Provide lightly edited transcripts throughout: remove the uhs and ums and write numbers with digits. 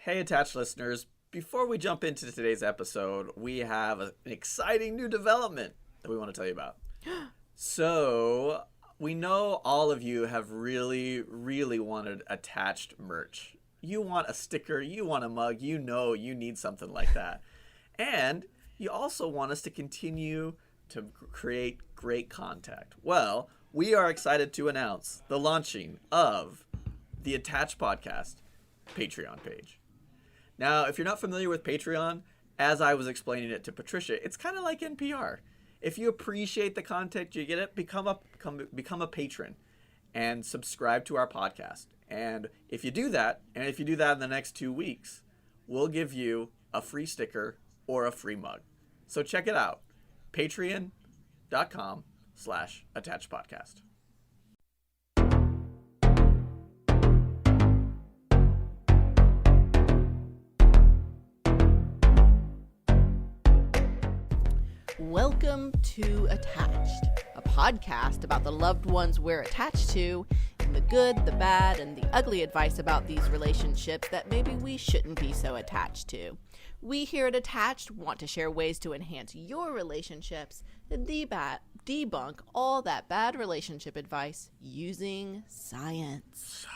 Hey, attached listeners. Before we jump into today's episode, we have an exciting new development that we want to tell you about. So, we know all of you have really wanted attached merch. You want a sticker, you want a mug, you know you need something like that. And you also want us to continue to create great content. Well, we are excited to announce the launching of the Attached Podcast Patreon page. Now, if you're not familiar with Patreon, as I was explaining it to Patricia, it's kind of like NPR. If you appreciate the content you get, it become a patron and subscribe to our podcast. And if you do that, in the next 2 weeks, we'll give you a free sticker or a free mug. So check it out. Patreon.com/attachedpodcast. Welcome to Attached, a podcast about the loved ones we're attached to, and the good, the bad, and the ugly advice about these relationships that maybe we shouldn't be so attached to. We here at Attached want to share ways to enhance your relationships and debunk all that bad relationship advice using science.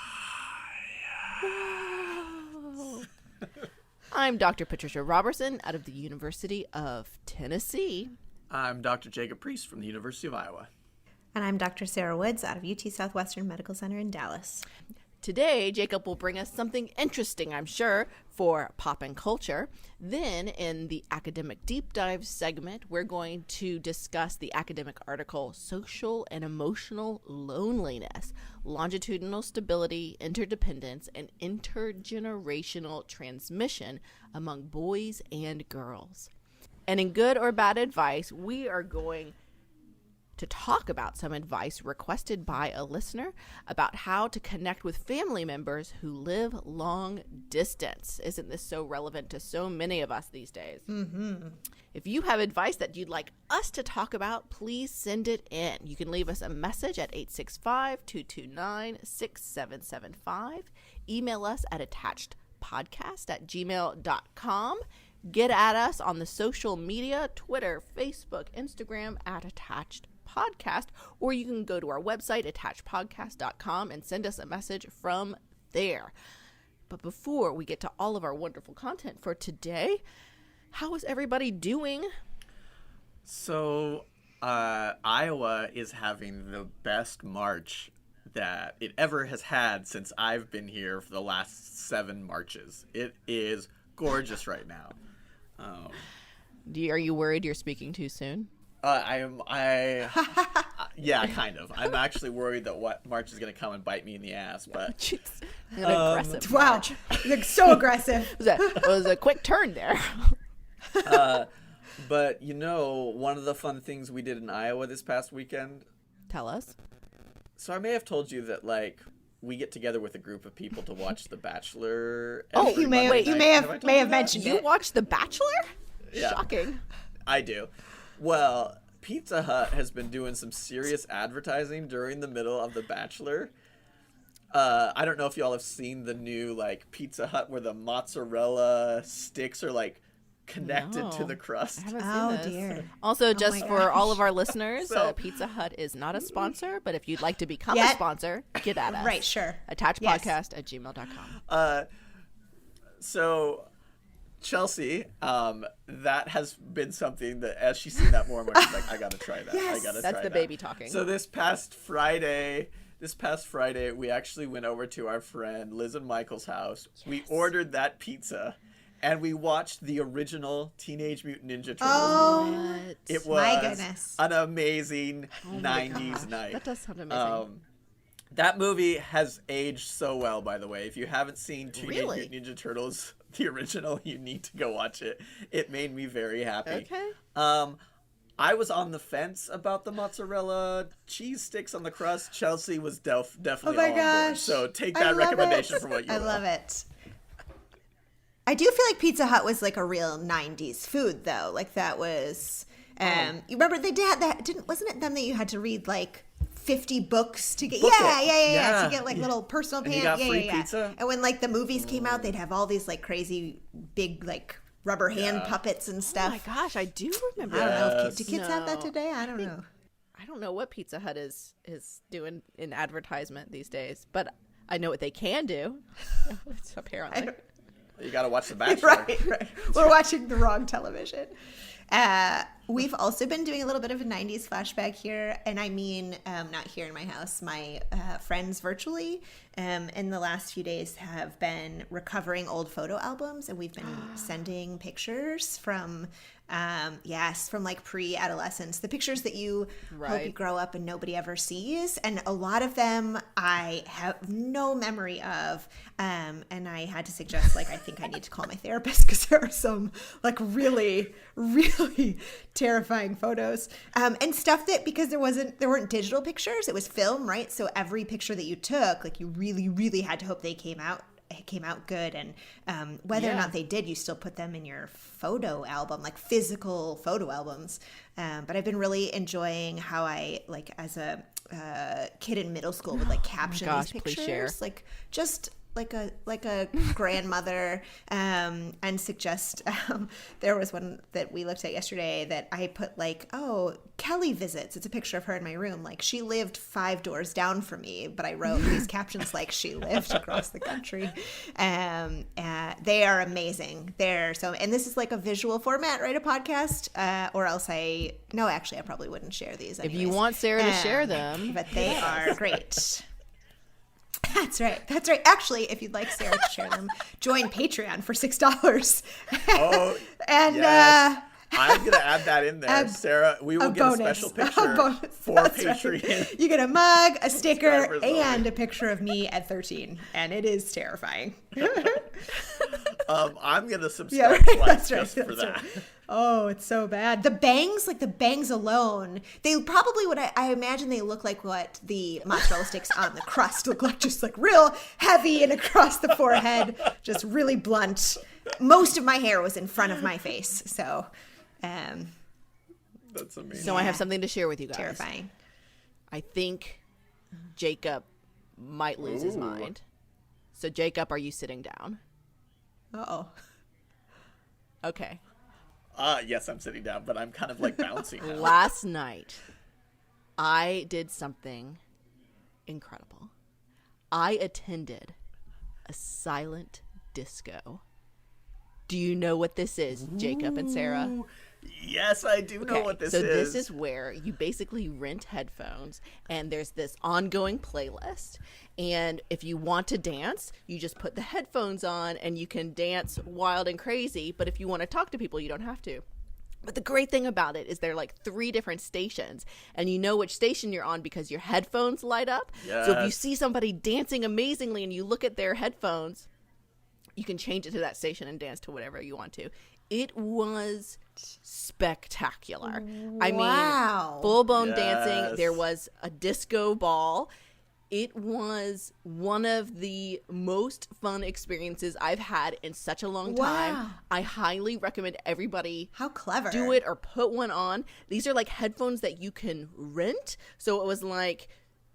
Whoa. I'm Dr. Patricia Robertson out of the University of Tennessee. I'm Dr. Jacob Priest from the University of Iowa. And I'm Dr. Sarah Woods out of UT Southwestern Medical Center in Dallas. Today, Jacob will bring us something interesting, I'm sure, for pop and culture. Then, in the Academic Deep Dive segment, we're going to discuss the academic article, Social and Emotional Loneliness, Longitudinal Stability, Interdependence, and Intergenerational Transmission Among Boys and Girls. And in good or bad advice, we are going to talk about some advice requested by a listener about how to connect with family members who live long distance. Isn't this so relevant to so many of us these days? Mm-hmm. If you have advice that you'd like us to talk about, please send it in. You can leave us a message at 865-229-6775. Email us at attachedpodcast@gmail.com. Get at us on the social media, Twitter, Facebook, Instagram, at Attached Podcast, or you can go to our website, attachedpodcast.com, and send us a message from there. But before we get to all of our wonderful content for today, how is everybody doing? So, Iowa is having the best March that it ever has had since I've been here for the last 7 Marches. It is gorgeous right now. Are you worried you're speaking too soon? Yeah, kind of. I'm actually worried that March is going to come and bite me in the ass, but An aggressive wow, March. you're so aggressive. It was a quick turn there. But one of the fun things we did in Iowa this past weekend. Tell us. So I may have told you that we get together with a group of people to watch The Bachelor. Oh, you may have mentioned You it. watched The Bachelor? Yeah. Shocking. I do. Well, Pizza Hut has been doing some serious advertising during the middle of The Bachelor. I don't know if y'all have seen the new Pizza Hut where the mozzarella sticks are connected to the crust. I haven't seen Oh, this. dear. Also, just my for all gosh. of our listeners, So- Pizza Hut is not a sponsor, but if you'd like to become a Yet. sponsor, get at us. Right, sure. Attachedpodcast@gmail.com. So Chelsea, that has been something that as she's seen that more and more, she's like, I gotta try that. Yes. I gotta That's try the that. baby talking. So this past Friday, we actually went over to our friend Liz and Michael's house. Yes. We ordered that pizza, and we watched the original Teenage Mutant Ninja Turtles movie. What? It was My goodness. an amazing Oh my 90s gosh, night. That does sound amazing. That movie has aged so well, by the way. If you haven't seen Teenage Really? Mutant Ninja Turtles, the original, you need to go watch it. It made me very happy. Okay. I was on the fence about the mozzarella cheese sticks on the crust. Chelsea was definitely Oh my all on board. gosh. So take I that love recommendation it. for what you I will. love it. I do feel like Pizza Hut was like a real 90s food, though. Like that was, you remember they did that, wasn't it them that you had to read like 50 books to get Book yeah, it. yeah, yeah, Yeah. to get like little personal And pants. you got yeah, free yeah, yeah. pizza? And when like the movies came out, they'd have all these like crazy big like rubber hand puppets and Oh stuff. my gosh, I do remember I don't that. know if do kids have that No. today? I don't know. I don't know what Pizza Hut is doing in advertisement these days, but I know what they can do. Apparently. You got to watch The Bachelor. Right. We're watching the wrong television. We've also been doing a little bit of a 90s flashback here. And I mean, not here in my house. My friends virtually in the last few days have been recovering old photo albums. And we've been sending pictures from, from like pre-adolescence. The pictures that you hope you grow up and nobody ever sees. And a lot of them I have no memory of. And I had to suggest, like, I think I need to call my therapist because there are some, like, really, really terrifying photos. And stuff that, because there weren't digital pictures, it was film, right? So every picture that you took, like, you really, really had to hope they came out good. And whether or not they did, you still put them in your photo album, like physical photo albums. But I've been really enjoying how I, like, as a kid in middle school would, like, caption these pictures. Please share. Like, just like a grandmother, and suggest, there was one that we looked at yesterday that I put like, oh, Kelly visits. It's a picture of her in my room. Like, she lived 5 doors down from me, but I wrote these captions like she lived across the country. They are amazing. And this is like a visual format, right? A podcast, or else I probably wouldn't share these anyways. If you want Sarah to share them. But they are great. That's right. Actually, if you'd like Sarah to share them, join Patreon for $6. Oh, and yes. I'm going to add that in there. Sarah, we will get bonus. a special picture for That's Patreon. Right. You get a mug, a sticker, Subscribers and only. a picture of me at 13. And it is terrifying. I'm going to Yeah, subscribe right. twice That's just for right. that. Oh, it's so bad. The bangs alone, they probably would, I imagine they look like what the mozzarella sticks on the crust look like, just like real heavy and across the forehead, just really blunt. Most of my hair was in front of my face, so That's amazing. So I have something to share with you guys. terrifying. I think Jacob might lose his mind. So Jacob, are you sitting down? Uh-oh. Okay. Yes, I'm sitting down, but I'm kind of like bouncing now. Last night, I did something incredible. I attended a silent disco. Do you know what this is, Jacob and Sarah? Yes, I do know what this so is. So this is where you basically rent headphones, and there's this ongoing playlist. And if you want to dance, you just put the headphones on, and you can dance wild and crazy. But if you want to talk to people, you don't have to. But the great thing about it is there are like 3 different stations, and you know which station you're on because your headphones light up. Yes. So if you see somebody dancing amazingly and you look at their headphones, you can change it to that station and dance to whatever you want to. It was spectacular. I mean, full-blown dancing. There was a disco ball. It was one of the most fun experiences I've had in such a long time. I highly recommend everybody How clever. do it or put one on. These are like headphones that you can rent. So it was like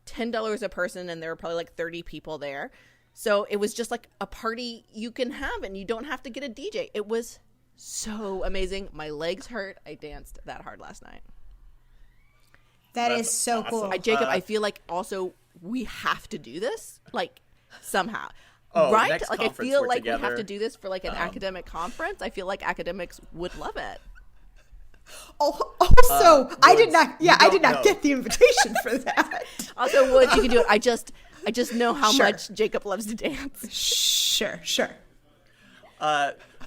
$10 a person, and there were probably like 30 people there. So it was just like a party you can have, and you don't have to get a DJ. It was so amazing. My legs hurt. I danced that hard last night. That is so awesome. cool. Jacob, I feel like also we have to do this, like, somehow. Oh, right? next Like, I conference feel we're like we together. have to do this for like an academic conference. I feel like academics would love it. Oh, also, I did Woods, not. you Yeah, I don't did not know. get the invitation for that. Also, Woods, you can do it. I just know how Sure. much Jacob loves to dance. Sure.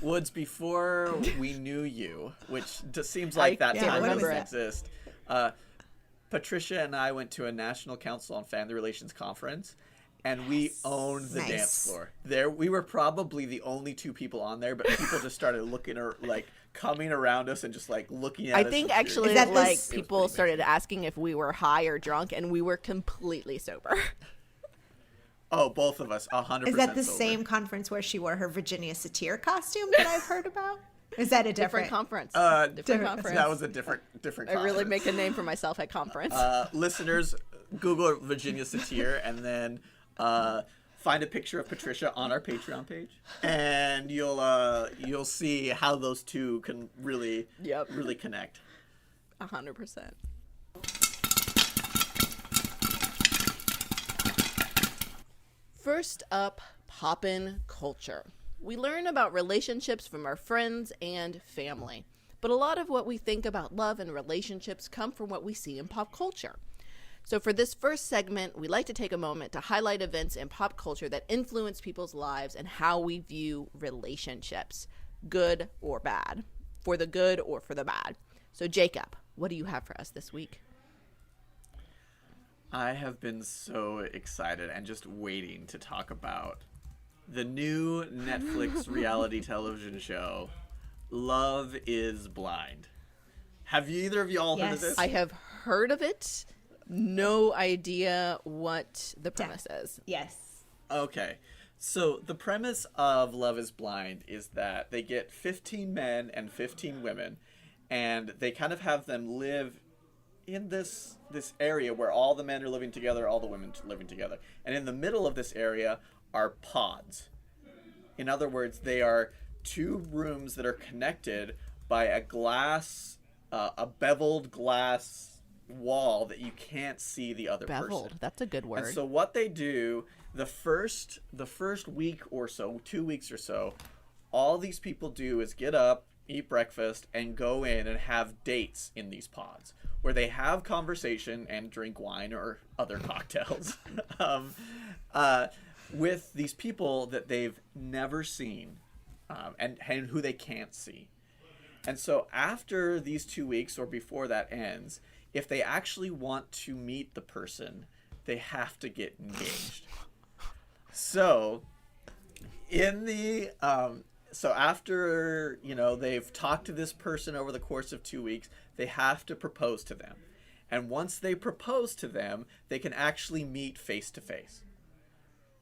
Woods, before we knew you, which just seems like that can't time remember doesn't it. exist, Patricia and I went to a National Council on Family Relations conference, and we owned the Nice. dance floor. There, we were probably the only 2 people on there, but people just started looking, or like coming around us and just like looking at I us. think and actually, Is that cheering. the- like, It was people pretty started asking if we were high or drunk, and we were completely sober. Oh, both of us, 100%. Is that the sober. same conference where she wore her Virginia Satir costume that I've heard about? Is that a Different different? conference. different- conference. That was a different I really conference. make a name for myself at conference. Listeners, Google Virginia Satir and then find a picture of Patricia on our Patreon page, and you'll see how those two can really Yep. really connect. 100%. First up, poppin' culture. We learn about relationships from our friends and family, but a lot of what we think about love and relationships come from what we see in pop culture. So for this first segment, we like to take a moment to highlight events in pop culture that influence people's lives and how we view relationships, good or bad, for the good or for the bad. So Jacob, what do you have for us this week? I have been so excited and just waiting to talk about the new Netflix reality television show, Love is Blind. Have either of you all heard of Yes. this? I have heard of it. No idea what the premise is. Yes. Okay. So the premise of Love is Blind is that they get 15 men and 15 women, and they kind of have them live in this area where all the men are living together, all the women living together. And in the middle of this area are pods. In other words, they are two rooms that are connected by a glass, a beveled glass wall that you can't see the other Beveled. person. That's a good word. And so what they do, the first week or so, 2 weeks or so, all these people do is get up, eat breakfast, and go in and have dates in these pods where they have conversation and drink wine or other cocktails with these people that they've never seen and who they can't see. And so after these 2 weeks or before that ends, if they actually want to meet the person, they have to get engaged. So so after, they've talked to this person over the course of 2 weeks, they have to propose to them. And once they propose to them, they can actually meet face to face.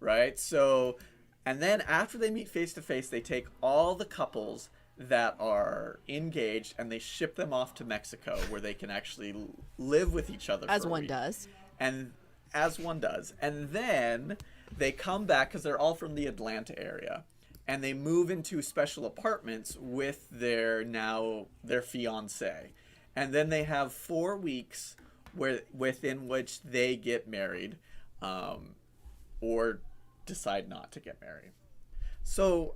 Right? So, and then after they meet face to face, they take all the couples that are engaged and they ship them off to Mexico where they can actually live with each other As for a one week. does. And as one does. And then they come back because they're all from the Atlanta area. And they move into special apartments with their fiance. And then they have 4 weeks within which they get married or decide not to get married. So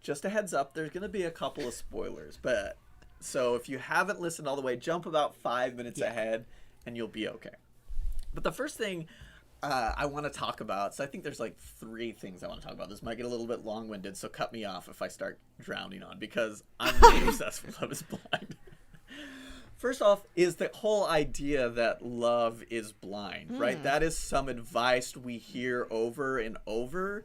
just a heads up, there's going to be a couple of spoilers. But so if you haven't listened all the way, jump about 5 minutes ahead and you'll be okay. But the first thing I want to talk about, so I think there's like 3 things I want to talk about. This might get a little bit long-winded, so cut me off if I start drowning on, because I'm really obsessed with Love is Blind. First off is the whole idea that love is blind, right? That is some advice we hear over and over.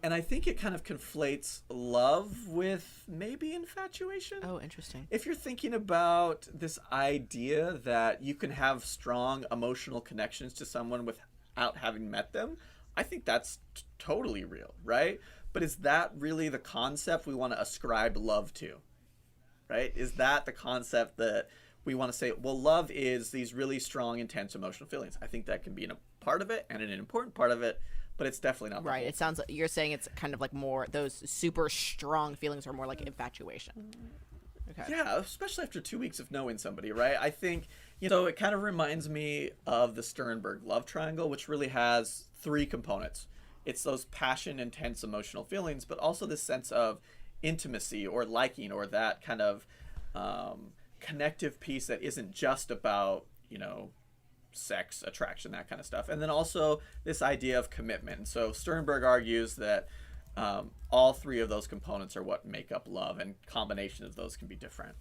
And I think it kind of conflates love with maybe infatuation. Oh, interesting. If you're thinking about this idea that you can have strong emotional connections to someone without having met them, I think that's totally real, right? But is that really the concept we want to ascribe love to, right? Is that the concept that we want to say, well, love is these really strong, intense emotional feelings? I think that can be a part of it and an important part of it, but it's definitely not the Right. whole. It sounds like you're saying it's kind of like more, those super strong feelings are more like infatuation. Okay. Yeah, especially after 2 weeks of knowing somebody, right? I think, so it kind of reminds me of the Sternberg love triangle, which really has 3 components. It's those passion, intense emotional feelings, but also this sense of intimacy or liking, or that kind of connective piece that isn't just about, sex, attraction, that kind of stuff. And then also this idea of commitment. So Sternberg argues that all 3 of those components are what make up love, and combination of those can be different.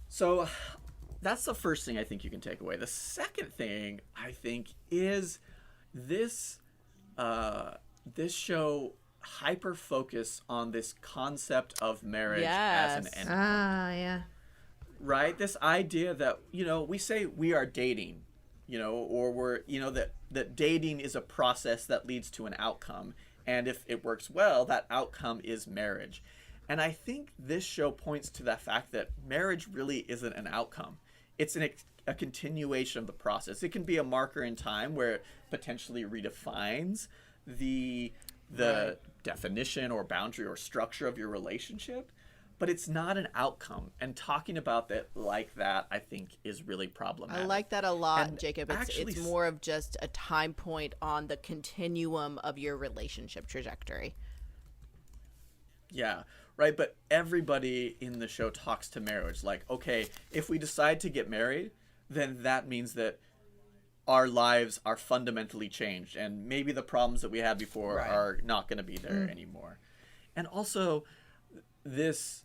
So that's the first thing I think you can take away. The second thing I think is this show hyper focus on this concept of marriage as an Yes. end. Yeah. Right? This idea that, we say we are dating, or we're, that dating is a process that leads to an outcome. And if it works well, that outcome is marriage. And I think this show points to that fact that marriage really isn't an outcome. It's a continuation of the process. It can be a marker in time where it potentially redefines the Right. definition or boundary or structure of your relationship, but it's not an outcome. And talking about that like that, I think, is really problematic. I like that a lot, And Jacob. actually It's more of just a time point on the continuum of your relationship trajectory. Yeah, right. But everybody in the show talks to marriage like, okay, if we decide to get married, then that means that our lives are fundamentally changed, and maybe the problems that we had before Right. are not going to be there anymore. And also, this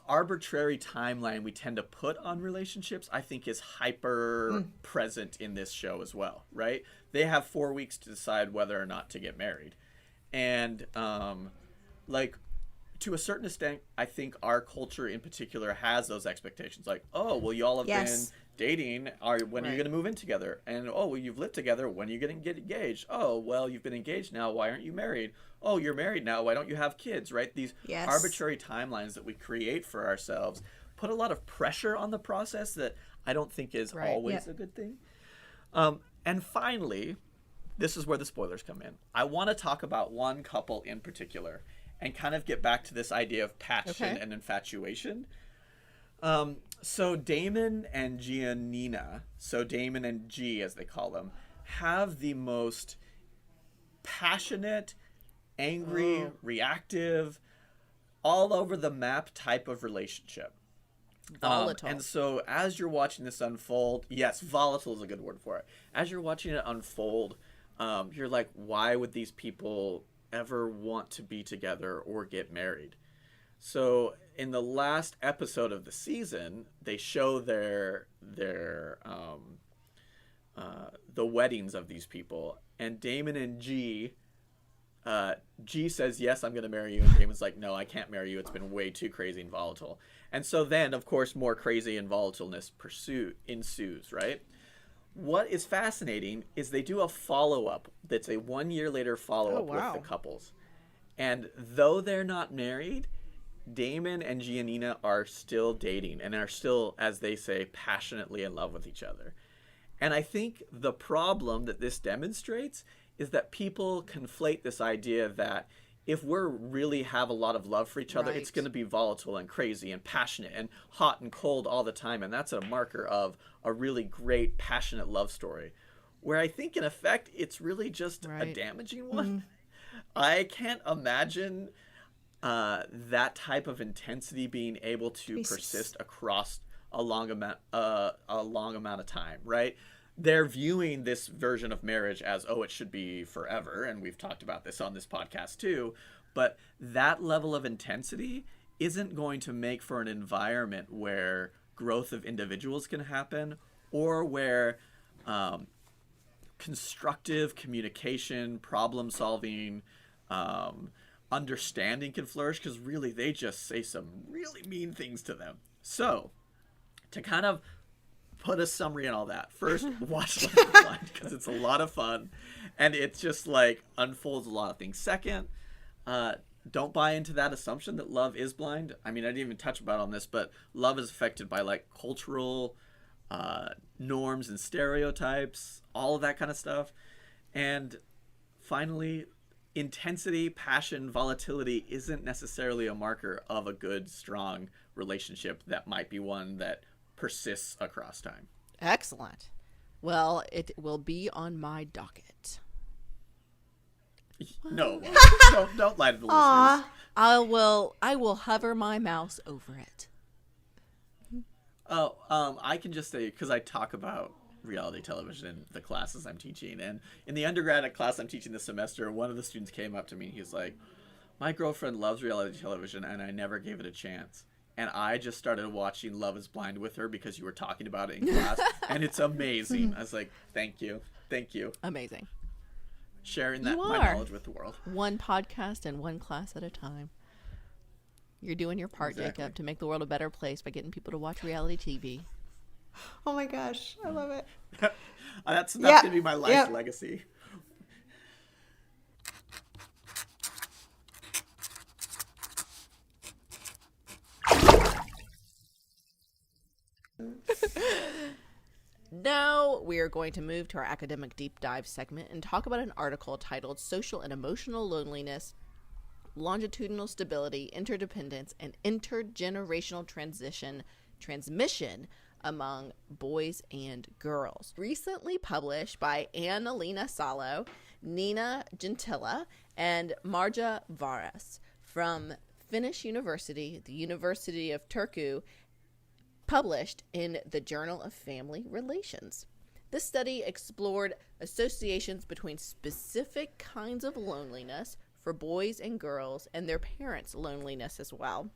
arbitrary timeline we tend to put on relationships, I think, is hyper present in this show as well. Right? They have 4 weeks to decide whether or not to get married, and like, to a certain extent, I think our culture in particular has those expectations. Like, oh, well, y'all have Yes. been dating. When are you Right. going to move in together? And, oh, well, you've lived together. When are you going to get engaged? Oh, well, you've been engaged now. Why aren't you married? Oh, you're married now. Why don't you have kids? Right? These Yes. arbitrary timelines that we create for ourselves put a lot of pressure on the process that I don't think is Right. always Yep. a good thing. And finally, this is where the spoilers come in. I want to talk about one couple in particular and kind of get back to this idea of passion Okay. and infatuation. So Damon and Giannina, so Damon and G as they call them, have the most passionate, angry, reactive, all over the map type of relationship. Volatile. And so as you're watching this unfold, yes, volatile is a good word for it. As you're watching it unfold, you're like, why would these people ever want to be together or get married? So in the last episode of the season, they show the weddings of these people, and Damon and G. G says, yes, I'm going to marry you. And Damon's like, no, I can't marry you. It's been way too crazy and volatile. And so then, of course, more crazy and volatileness ensues, right? What is fascinating is they do a follow-up that's a 1 year later follow-up Oh, wow. with the couples. And though they're not married, Damon and Giannina are still dating and are still, as they say, passionately in love with each other. And I think the problem that this demonstrates is that people conflate this idea that if we're really have a lot of love for each other, it's Right. going to be volatile and crazy and passionate and hot and cold all the time. And that's a marker of a really great, passionate love story. Where I think, in effect, it's really just a Right. damaging one. I can't imagine that type of intensity being able to Be s- persist across a long amount of time, right? They're viewing this version of marriage as, oh, it should be forever, and we've talked about this on this podcast too, but that level of intensity isn't going to make for an environment where growth of individuals can happen, or where constructive communication, problem solving, understanding can flourish, because really they just say some really mean things to them. So, to kind of put a summary on all that, first, watch Love is Blind, because it's a lot of fun, and it just like unfolds a lot of things. Second, don't buy into that assumption that love is blind. I mean, I didn't even touch about on this, but love is affected by like cultural norms and stereotypes, all of that kind of stuff. And finally, intensity, passion, volatility isn't necessarily a marker of a good, strong relationship that might be one that persists across time. Excellent. Well, it will be on my docket. No, don't lie to the listeners. Aw. I will hover my mouse over it. Oh, I can just say, because I talk about reality television in the classes I'm teaching, and in the undergraduate class I'm teaching this semester, one of the students came up to me. He's like, my girlfriend loves reality television, and I never gave it a chance. And I just started watching Love is Blind with her because you were talking about it in class, and it's amazing. I was like, thank you. Amazing. Sharing that You my are. knowledge with the world. One podcast and one class at a time. You're doing your part, Exactly. Jacob, to make the world a better place by getting people to watch reality TV. Oh my gosh, I love it. That's Yeah, gonna be my life yeah. legacy. now we are going to move to our academic deep dive segment and talk about an article titled Social and Emotional Loneliness, Longitudinal Stability, Interdependence, and Intergenerational Transmission among Boys and Girls. Recently published by Anne-Elina Salo, Nina Gentila, and Marja Varas from Finnish University, the University of Turku, published in the Journal of Family Relations. This study explored associations between specific kinds of loneliness for boys and girls and their parents' loneliness as well.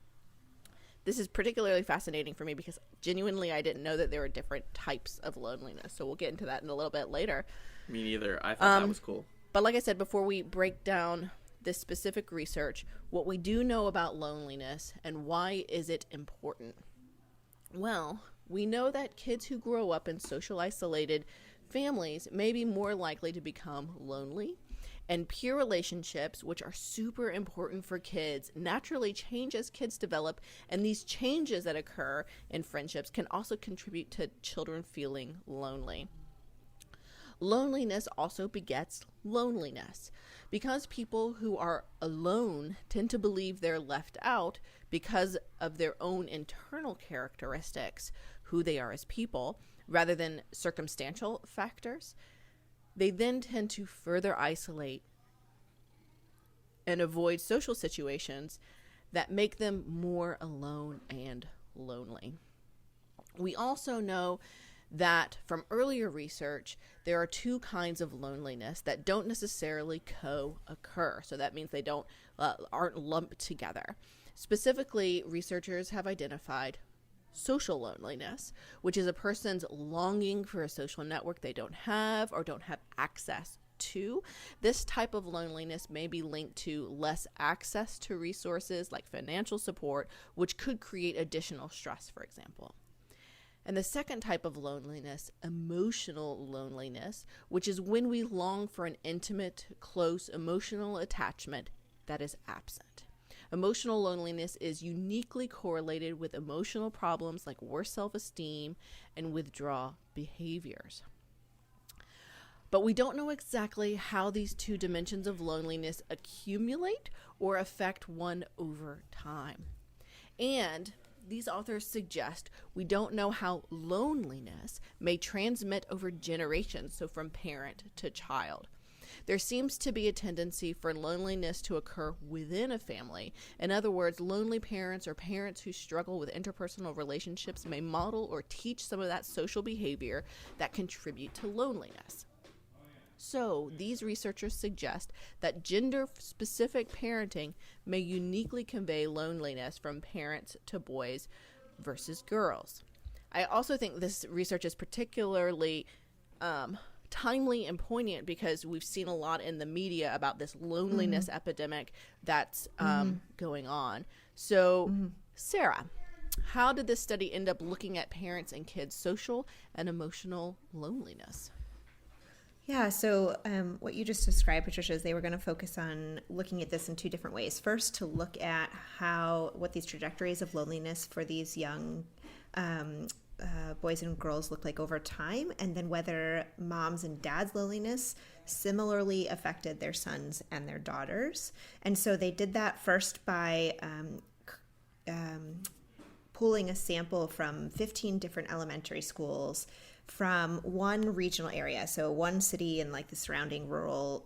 This is particularly fascinating for me because genuinely I didn't know that there were different types of loneliness. So we'll get into that in a little bit later. Me neither. I thought that was cool. But like I said, before we break down this specific research, what we do know about loneliness and why is it important? Well, we know that kids who grow up in social isolated families may be more likely to become lonely. And peer relationships, which are super important for kids, naturally change as kids develop, and these changes that occur in friendships can also contribute to children feeling lonely. Loneliness also begets loneliness, because people who are alone tend to believe they're left out because of their own internal characteristics, who they are as people, rather than circumstantial factors. They then tend to further isolate and avoid social situations that make them more alone and lonely. We also know that from earlier research, there are two kinds of loneliness that don't necessarily co-occur. So that means they aren't lumped together. Specifically, researchers have identified social loneliness, which is a person's longing for a social network they don't have or don't have access to. This type of loneliness may be linked to less access to resources like financial support, which could create additional stress, for example. And the second type of loneliness, emotional loneliness, which is when we long for an intimate, close emotional attachment that is absent. Emotional loneliness is uniquely correlated with emotional problems like worse self-esteem and withdrawal behaviors. But we don't know exactly how these two dimensions of loneliness accumulate or affect one over time. And these authors suggest we don't know how loneliness may transmit over generations, so from parent to child. There seems to be a tendency for loneliness to occur within a family. In other words, lonely parents or parents who struggle with interpersonal relationships may model or teach some of that social behavior that contribute to loneliness. So, these researchers suggest that gender-specific parenting may uniquely convey loneliness from parents to boys versus girls. I also think this research is particularly timely and poignant because we've seen a lot in the media about this loneliness epidemic that's going on. So, Sarah, how did this study end up looking at parents and kids' social and emotional loneliness? Yeah, so what you just described, Patricia, is they were going to focus on looking at this in two different ways. First, to look at what these trajectories of loneliness for these young boys and girls look like over time, and then whether moms and dads' loneliness similarly affected their sons and their daughters. And so they did that first by pulling a sample from 15 different elementary schools from one regional area, so one city and like the surrounding rural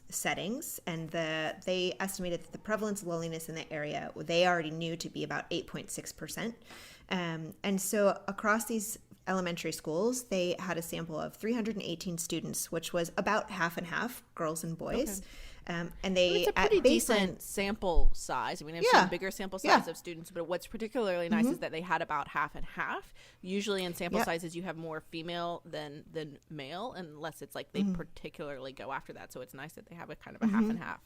settings, and they estimated that the prevalence of loneliness in the area they already knew to be about 8.6%. And so across these elementary schools, they had a sample of 318 students, which was about half and half, girls and boys. Okay. And it's a pretty decent sample size. I mean, I've seen bigger sample size of students, but what's particularly nice is that they had about half and half. Usually in sample sizes, you have more female than male, unless it's like they particularly go after that. So it's nice that they have a kind of a half and half.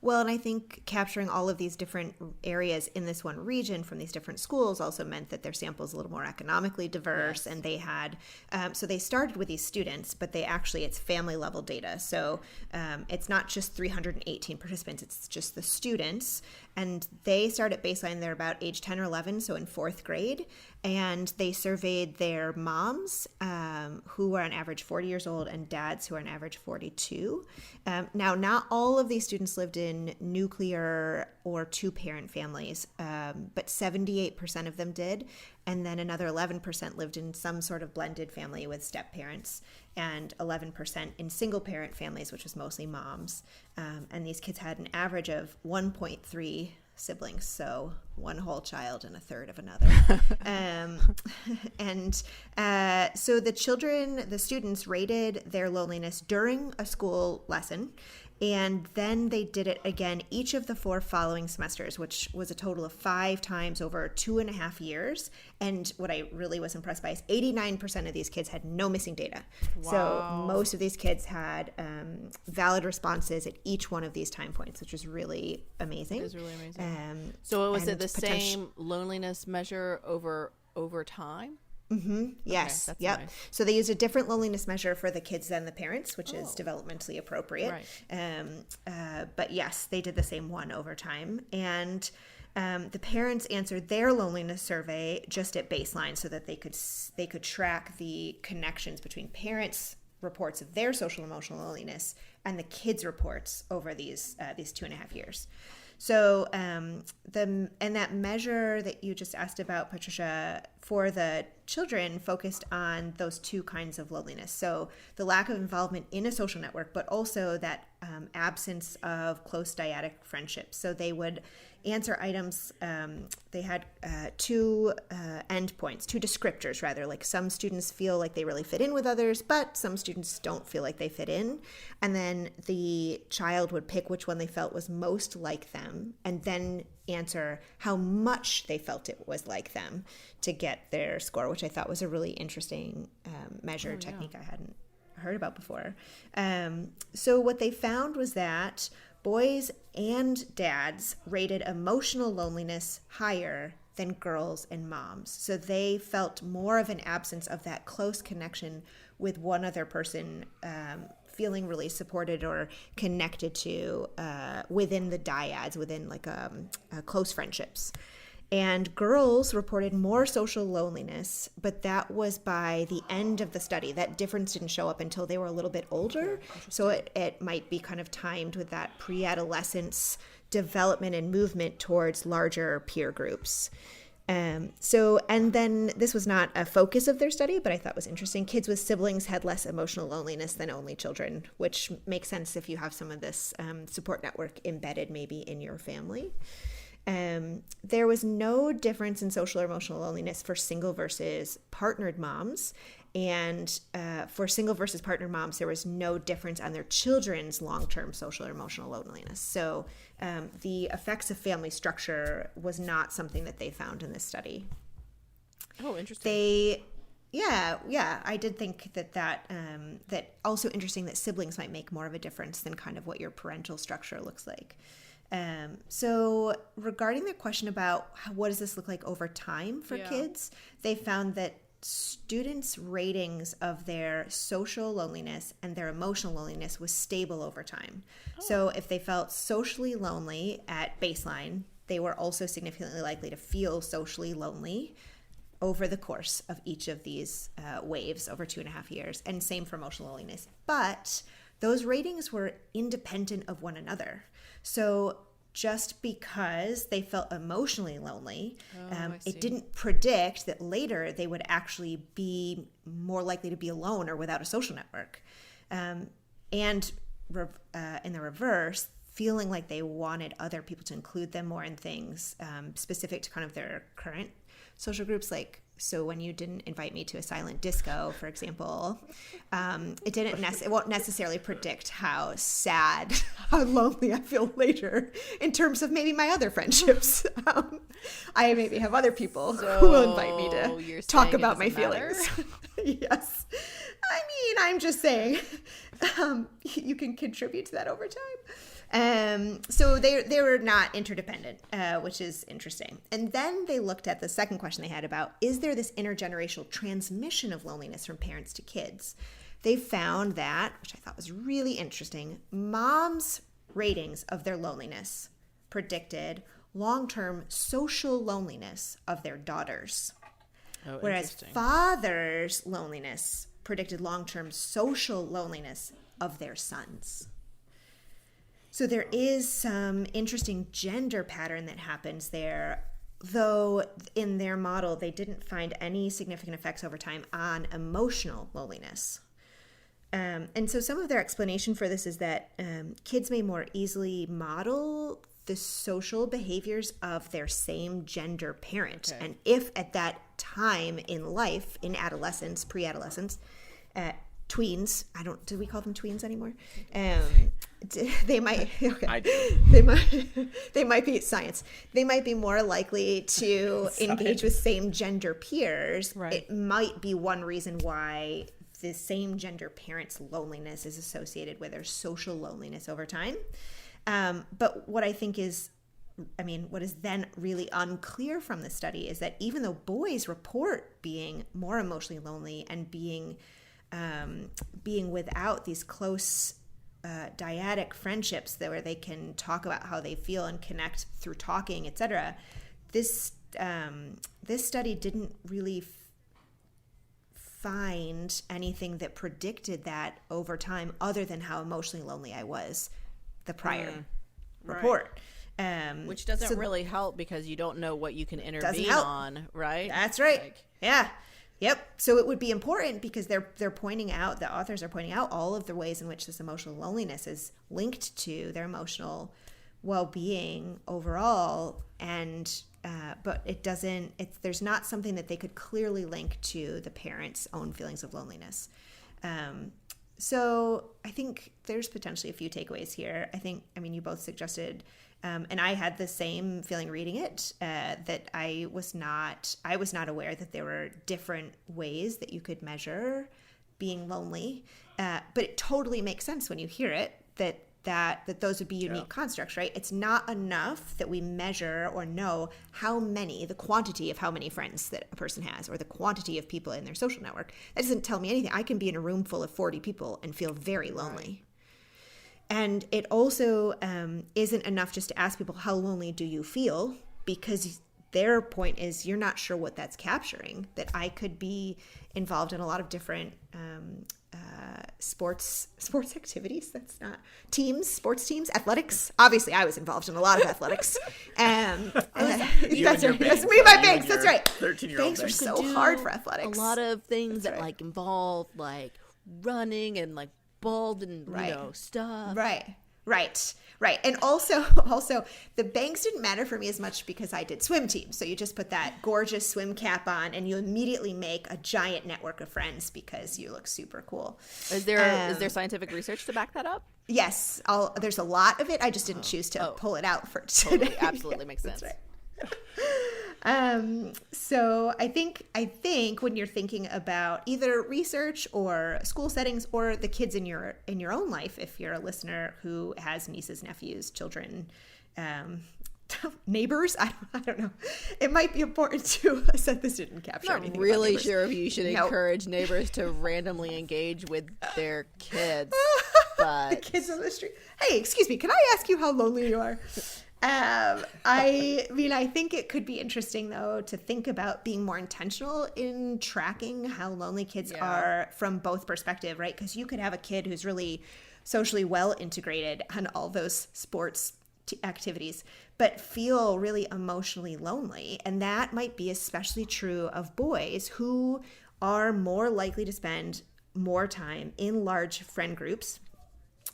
Well, and I think capturing all of these different areas in this one region from these different schools also meant that their sample is a little more economically diverse. And they had, so they started with these students, but it's family level data. So it's not just 318 participants, it's just the students. And they start at baseline, they're about age 10 or 11, so in fourth grade. And they surveyed their moms, who were on average 40 years old, and dads who are on average 42. Now, not all of these students lived in nuclear or two-parent families, but 78% of them did. And then another 11% lived in some sort of blended family with step-parents, and 11% in single-parent families, which was mostly moms. And these kids had an average of 1.3 siblings, so one whole child and a third of another. So the students rated their loneliness during a school lesson, and then they did it again each of the 4 following semesters, which was a total of 5 times over 2.5 years. And what I really was impressed by is 89% of these kids had no missing data. Wow. So most of these kids had valid responses at each one of these time points, which is really amazing. It is really amazing. So was it the same loneliness measure over time? Mm-hmm. Yes. Okay, Yep. nice. So they use a different loneliness measure for the kids than the parents, which is developmentally appropriate. Right. But yes, they did the same one over time. And the parents answered their loneliness survey just at baseline so that they could track the connections between parents' reports of their social emotional loneliness and the kids' reports over these 2.5 years. So that measure that you just asked about, Patricia, for the children focused on those 2 kinds of loneliness. So the lack of involvement in a social network, but also that absence of close dyadic friendships. So they would answer items. They had 2 endpoints, 2 descriptors rather. Like some students feel like they really fit in with others, but some students don't feel like they fit in. And then the child would pick which one they felt was most like them, and then answer how much they felt it was like them to get their score, which I thought was a really interesting measure technique I hadn't heard about before. So what they found was that boys and dads rated emotional loneliness higher than girls and moms. So they felt more of an absence of that close connection with one other person, feeling really supported or connected to within the dyads, within like close friendships. And girls reported more social loneliness, but that was by the end of the study. That difference didn't show up until they were a little bit older. So it might be kind of timed with that pre-adolescence development and movement towards larger peer groups. And then this was not a focus of their study, but I thought was interesting. Kids with siblings had less emotional loneliness than only children, which makes sense if you have some of this support network embedded maybe in your family. There was no difference in social or emotional loneliness for single versus partnered moms. And for single versus partnered moms, there was no difference on their children's long-term social or emotional loneliness. So the effects of family structure was not something that they found in this study. Oh, interesting. I did think that also interesting that siblings might make more of a difference than kind of what your parental structure looks like. So regarding the question about what does this look like over time for kids, they found that students' ratings of their social loneliness and their emotional loneliness was stable over time. So if they felt socially lonely at baseline, they were also significantly likely to feel socially lonely over the course of each of these waves over 2.5 years, and same for emotional loneliness. But those ratings were independent of one another. So just because they felt emotionally lonely, it didn't predict that later they would actually be more likely to be alone or without a social network. And in the reverse, feeling like they wanted other people to include them more in things specific to kind of their current social groups, like so when you didn't invite me to a silent disco, for example, it won't necessarily predict how sad, how lonely I feel later in terms of maybe my other friendships. I maybe have other people who will invite me to talk about my feelings. Yes. I mean, I'm just saying you can contribute to that over time. So they were not interdependent, which is interesting. And then they looked at the second question they had about, is there this intergenerational transmission of loneliness from parents to kids? They found that, which I thought was really interesting, moms' ratings of their loneliness predicted long-term social loneliness of their daughters. Oh, Whereas fathers' loneliness predicted long-term social loneliness of their sons. So there is some interesting gender pattern that happens there, though in their model they didn't find any significant effects over time on emotional loneliness. And so some of their explanation for this is that kids may more easily model the social behaviors of their same gender parent. Okay. And if at that time in life, in adolescence, pre-adolescence, tweens, do we call them tweens anymore? They might, okay. I do. They might be science. They might be more likely to engage with same gender peers. Right. It might be one reason why the same gender parent's loneliness is associated with their social loneliness over time. But what I think is, what is then really unclear from the study is that even though boys report being more emotionally lonely and being without these close dyadic friendships where they can talk about how they feel and connect through talking, etc., this study didn't really find anything that predicted that over time other than how emotionally lonely I was the prior report. Which doesn't really help because you don't know what you can intervene on, right? That's right. Yeah. Yep. So it would be important because they're pointing out, the authors are pointing out all of the ways in which this emotional loneliness is linked to their emotional well-being overall, and but there's not something that they could clearly link to the parents' own feelings of loneliness. So I think there's potentially a few takeaways here. You both suggested, and I had the same feeling reading it, that I was not aware that there were different ways that you could measure being lonely. But it totally makes sense when you hear it that those would be unique constructs, right? It's not enough that we measure or know the quantity of how many friends that a person has or the quantity of people in their social network. That doesn't tell me anything. I can be in a room full of 40 people and feel very lonely. Right. And it also isn't enough just to ask people, how lonely do you feel? Because their point is you're not sure what that's capturing, that I could be involved in a lot of different sports activities. That's not sports teams, athletics. Obviously, I was involved in a lot of athletics. That's right. That's me, my bangs. That's right. 13-year-old bangs are so hard for athletics. A lot of things that involve running and ball and stuff. Right. And also the bangs didn't matter for me as much because I did swim team. So you just put that gorgeous swim cap on and you immediately make a giant network of friends because you look super cool. Is there scientific research to back that up? Yes. There's a lot of it. I just didn't choose to pull it out for today. Totally, absolutely makes sense. That's right. So I think when you're thinking about either research or school settings or the kids in your own life, if you're a listener who has nieces, nephews, children, neighbors, I don't know, it might be important to set this didn't capture anything. I'm not really sure if you should encourage neighbors to randomly engage with their kids. But the kids on the street. Hey, excuse me, can I ask you how lonely you are? I think it could be interesting, though, to think about being more intentional in tracking how lonely kids are from both perspectives, right? Because you could have a kid who's really socially well integrated on all those sports activities, but feel really emotionally lonely. And that might be especially true of boys who are more likely to spend more time in large friend groups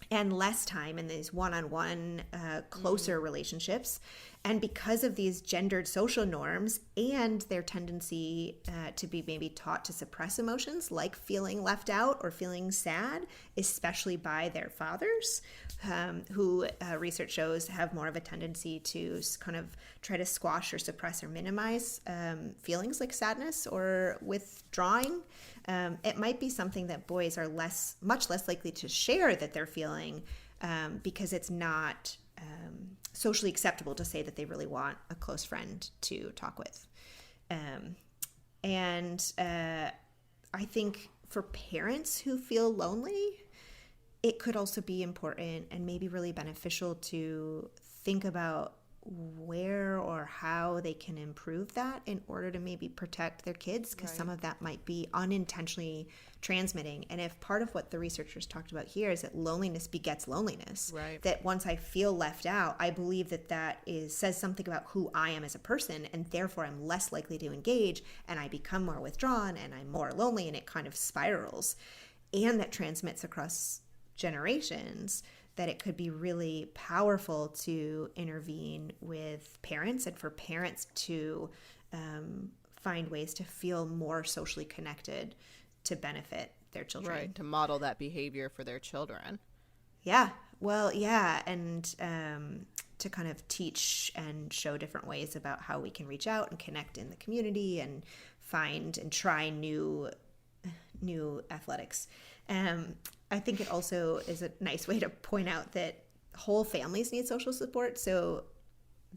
and less time in these one-on-one closer relationships. And because of these gendered social norms and their tendency to be maybe taught to suppress emotions like feeling left out or feeling sad, especially by their fathers, who research shows have more of a tendency to kind of try to squash or suppress or minimize feelings like sadness or withdrawing. It might be something that boys are much less likely to share that they're feeling because it's not socially acceptable to say that they really want a close friend to talk with. And I think for parents who feel lonely, it could also be important and maybe really beneficial to think about where or how they can improve that in order to maybe protect their kids, because some of that might be unintentionally transmitting. And if part of what the researchers talked about here is that loneliness begets loneliness, that once I feel left out, I believe that says something about who I am as a person, and therefore I'm less likely to engage, and I become more withdrawn, and I'm more lonely, and it kind of spirals. And that transmits across generations, that it could be really powerful to intervene with parents, and for parents to find ways to feel more socially connected to benefit their children. Right, to model that behavior for their children. Yeah, well, yeah, and to kind of teach and show different ways about how we can reach out and connect in the community and find and try new athletics. I think it also is a nice way to point out that whole families need social support. So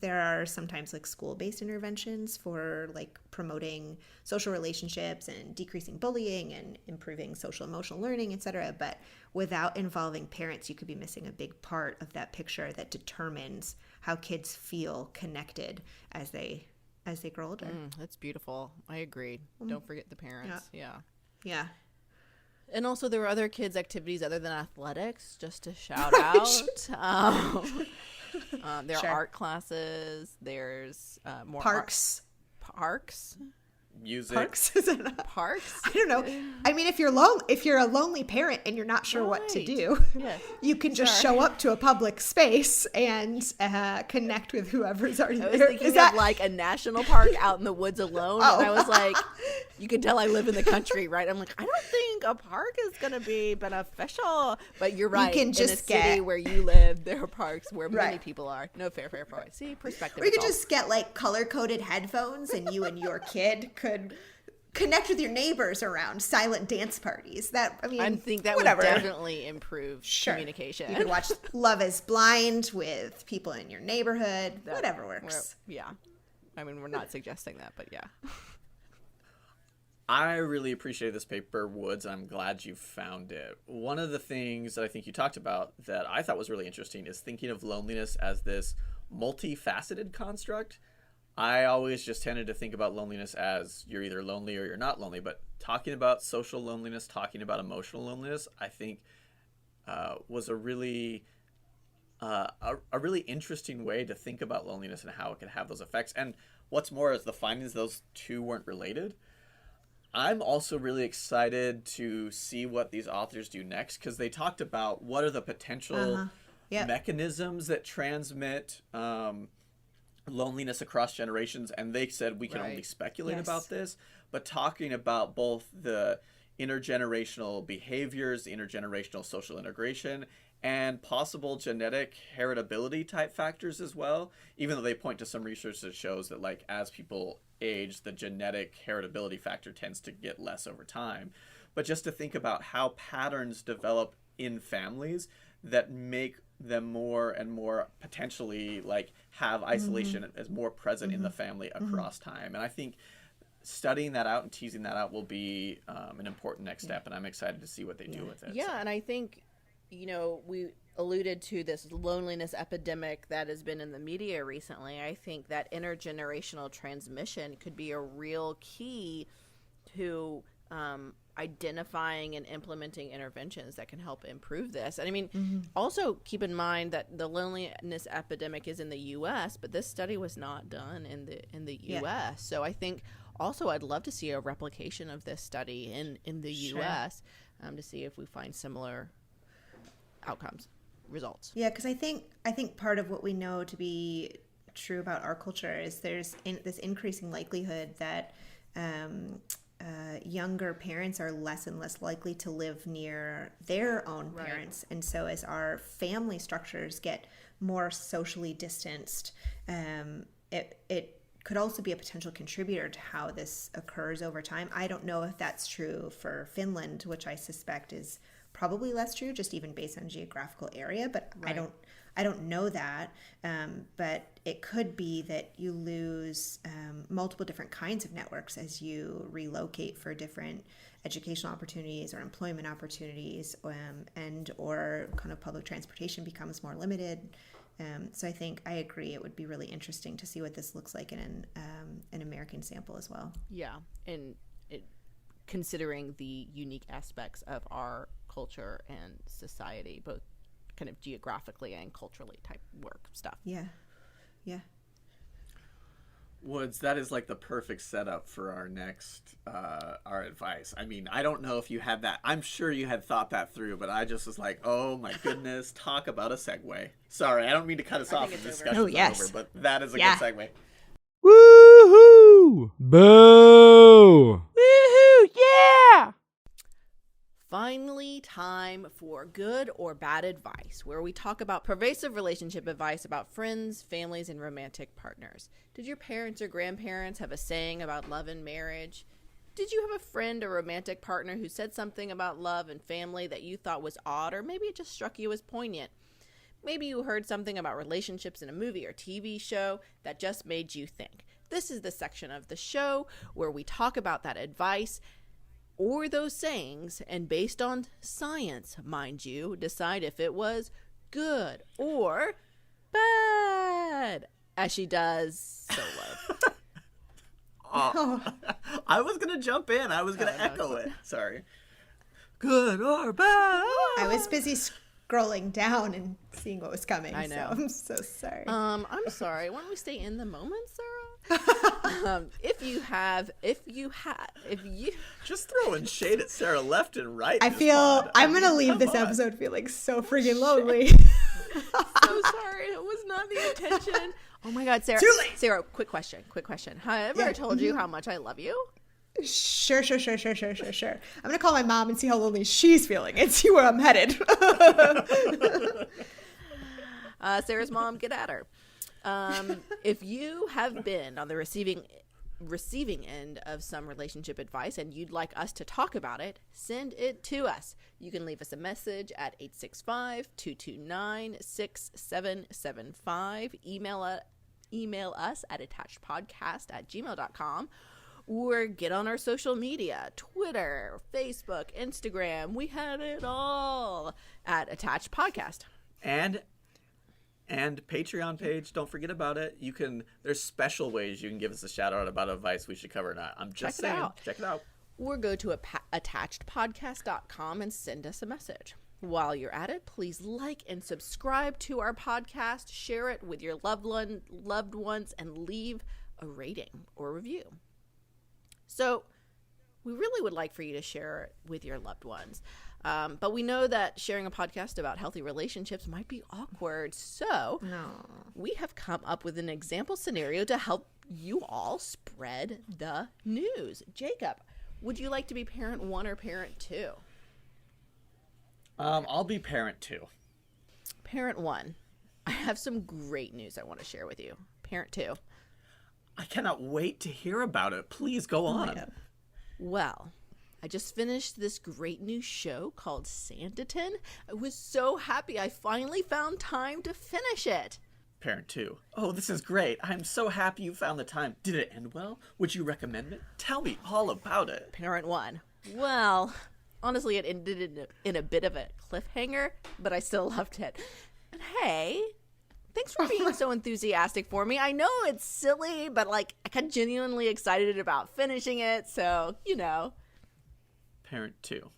there are sometimes like school-based interventions for like promoting social relationships and decreasing bullying and improving social emotional learning, etc. But without involving parents, you could be missing a big part of that picture that determines how kids feel connected as they grow older. That's beautiful. I agree. Don't forget the parents. Yeah. And also there were other kids' activities other than athletics, just to shout out. There are art classes. There's more parks. Music. Parks? Is it not? Parks? I don't know. I mean, if you're a lonely parent and you're not sure what to do, you can just show up to a public space and connect with whoever's already there. I was thinking of like a national park out in the woods alone. And I was like, you can tell I live in the country, right? I'm like, I don't think a park is going to be beneficial. But you're right. You can just in a city where you live, there are parks where many people are. No, fair point. See, perspective. Or you could just get like color-coded headphones, and you and your kid could connect with your neighbors around silent dance parties. I think that would definitely improve communication. You could watch Love is Blind with people in your neighborhood. Whatever works. Yeah. I mean, we're not suggesting that, but yeah. I really appreciate this paper, Woods, and I'm glad you found it. One of the things that I think you talked about that I thought was really interesting is thinking of loneliness as this multifaceted construct. I always just tended to think about loneliness as you're either lonely or you're not lonely, but talking about social loneliness, talking about emotional loneliness, I think was a really interesting way to think about loneliness and how it can have those effects. And what's more is the findings, those two weren't related. I'm also really excited to see what these authors do next, because they talked about what are the potential mechanisms that transmit loneliness across generations, and they said we can only speculate about this, but talking about both the intergenerational behaviors, the intergenerational social integration, and possible genetic heritability type factors as well, even though they point to some research that shows that like as people age, the genetic heritability factor tends to get less over time. But just to think about how patterns develop in families that make them more and more potentially like have isolation as more present in the family across time. And I think studying that out and teasing that out will be an important next step, and I'm excited to see what they do with it. Yeah, and I think, you know, we alluded to this loneliness epidemic that has been in the media recently. I think that intergenerational transmission could be a real key to identifying and implementing interventions that can help improve this. And I mean, also keep in mind that the loneliness epidemic is in the U.S., but this study was not done in the U.S. So I think also I'd love to see a replication of this study in the U.S. To see if we find similar outcomes, results. Yeah, because I think part of what we know to be true about our culture is there's this increasing likelihood that younger parents are less and less likely to live near their own parents. And so as our family structures get more socially distanced, it could also be a potential contributor to how this occurs over time. I don't know if that's true for Finland, which I suspect is probably less true, just even based on geographical area. But Right. I don't know that. But it could be that you lose multiple different kinds of networks as you relocate for different educational opportunities or employment opportunities, and or kind of public transportation becomes more limited. So I think I agree. It would be really interesting to see what this looks like in an American sample as well. Yeah, and considering the unique aspects of our culture and society, both kind of geographically and culturally type work stuff. Yeah. Woods, that is like the perfect setup for our next our advice. I mean, I don't know if you had that. I'm sure you had thought that through, but I just was like, oh my goodness, talk about a segue. Sorry, I don't mean to cut us off if the discussion's Oh, yes. over, but that is a Yeah. good segue. Woohoo! Boo! Woohoo! Yeah! Finally, time for good or bad advice, where we talk about pervasive relationship advice about friends, families, and romantic partners. Did your parents or grandparents have a saying about love and marriage? Did you have a friend or romantic partner who said something about love and family that you thought was odd, or maybe it just struck you as poignant? Maybe you heard something about relationships in a movie or TV show that just made you think. This is the section of the show where we talk about that advice or those sayings, and based on science, mind you, decide if it was good or bad, as she does Solo. I was going to jump in. I was going to echo it. Sorry. Good or bad? I was busy scrolling down and seeing what was coming. I know. So I'm so sorry. I'm sorry. Why don't we stay in the moment, Sarah? If you Just throwing shade at Sarah left and right. I in this feel pod. I'm gonna leave come this on. episode feeling so freaking lonely. so sorry, it was not the intention. Oh my God, Sarah. Too late. Sarah, quick question. Have I ever told you how much I love you? Sure. I'm gonna call my mom and see how lonely she's feeling and see where I'm headed. Sarah's mom, get at her. If you have been on the receiving end of some relationship advice and you'd like us to talk about it, send it to us. You can leave us a message at 865-229-6775. Email us at attachedpodcast@gmail.com, or get on our social media, Twitter, Facebook, Instagram. We had it all at Attached Podcast. And Patreon page, don't forget about it. There's special ways you can give us a shout out about advice we should cover or not. I'm just Check it saying. out. Check it out. Or go to attachedpodcast.com and send us a message. While you're at it, please like and subscribe to our podcast, share it with your loved ones, and leave a rating or review. So we really would like for you to share it with your loved ones. But we know that sharing a podcast about healthy relationships might be awkward. So we have come up with an example scenario to help you all spread the news. Jacob, would you like to be parent 1 or parent 2? I'll be parent 2. Parent 1, I have some great news I want to share with you. Parent 2, I cannot wait to hear about it. Please go on. well, I just finished this great new show called Sanditon. I was so happy I finally found time to finish it. Parent 2. Oh, this is great. I'm so happy you found the time. Did it end well? Would you recommend it? Tell me all about it. Parent 1, well, honestly, it ended in a bit of a cliffhanger, but I still loved it. And hey, thanks for being so enthusiastic for me. I know it's silly, but I got genuinely excited about finishing it, so, Parent 2.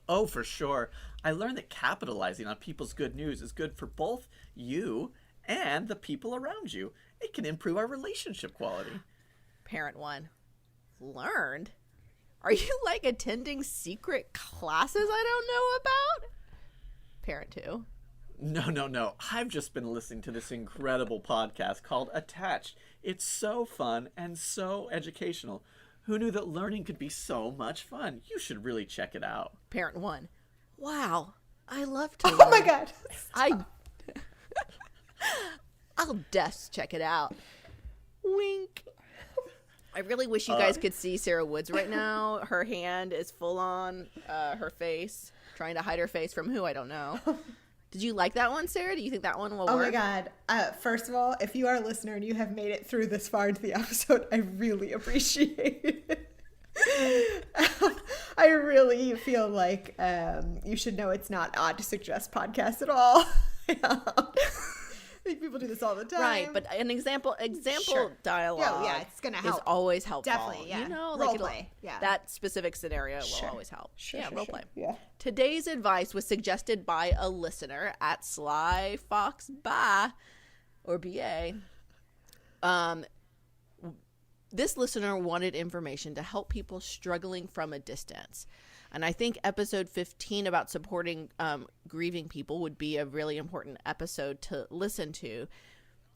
Oh, for sure. I learned that capitalizing on people's good news is good for both you and the people around you. It can improve our relationship quality. Parent 1, learned? Are you attending secret classes I don't know about? Parent 2. No. I've just been listening to this incredible podcast called Attached. It's so fun and so educational. Who knew that learning could be so much fun? You should really check it out. Parent 1, wow, I love to Oh learn. my God. I'll just check it out. Wink. I really wish you guys could see Sarah Woods right now. Her hand is full on her face. trying to hide her face from who? I don't know. Did you like that one, Sarah? Do you think that one will Oh work? my God. First of all, if you are a listener and you have made it through this far into the episode, I really appreciate it. I really feel like you should know it's not odd to suggest podcasts at all. I think people do this all the time. Right, but an example Sure. dialogue it's gonna help. is always helpful. Definitely, yeah. You know, Role like play, yeah. that specific scenario Sure. will always help. Sure, Role play. Yeah. Today's advice was suggested by a listener at Sly Fox Ba or BA. This listener wanted information to help people struggling from a distance. And I think episode 15 about supporting grieving people would be a really important episode to listen to.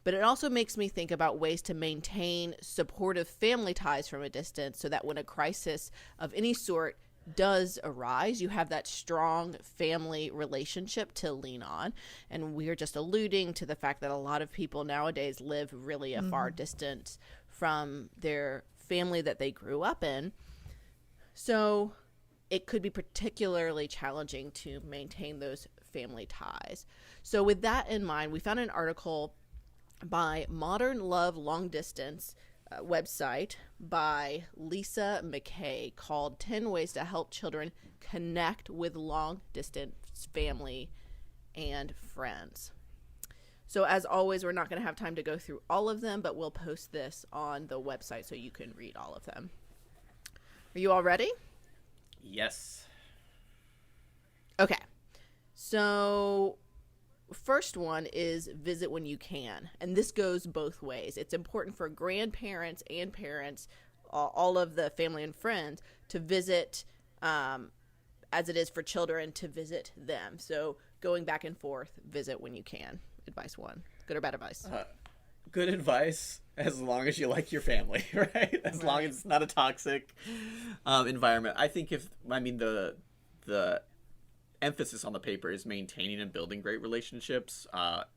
But it also makes me think about ways to maintain supportive family ties from a distance so that when a crisis of any sort does arise, you have that strong family relationship to lean on. And we are just alluding to the fact that a lot of people nowadays live really a far distance from their family that they grew up in. So it could be particularly challenging to maintain those family ties. So with that in mind, we found an article by Modern Love Long Distance website by Lisa McKay called 10 Ways to Help Children Connect with Long Distance Family and Friends. So as always, we're not going to have time to go through all of them, but we'll post this on the website so you can read all of them. Are you all ready? Yes. Okay. So first one is visit when you can. And this goes both ways. It's important for grandparents and parents, all of the family and friends, to visit as it is for children to visit them. So going back and forth, visit when you can. Advice one. Good or bad advice? Good advice as long as you like your family, right? As long as it's not a toxic environment. I think the emphasis on the paper is maintaining and building great relationships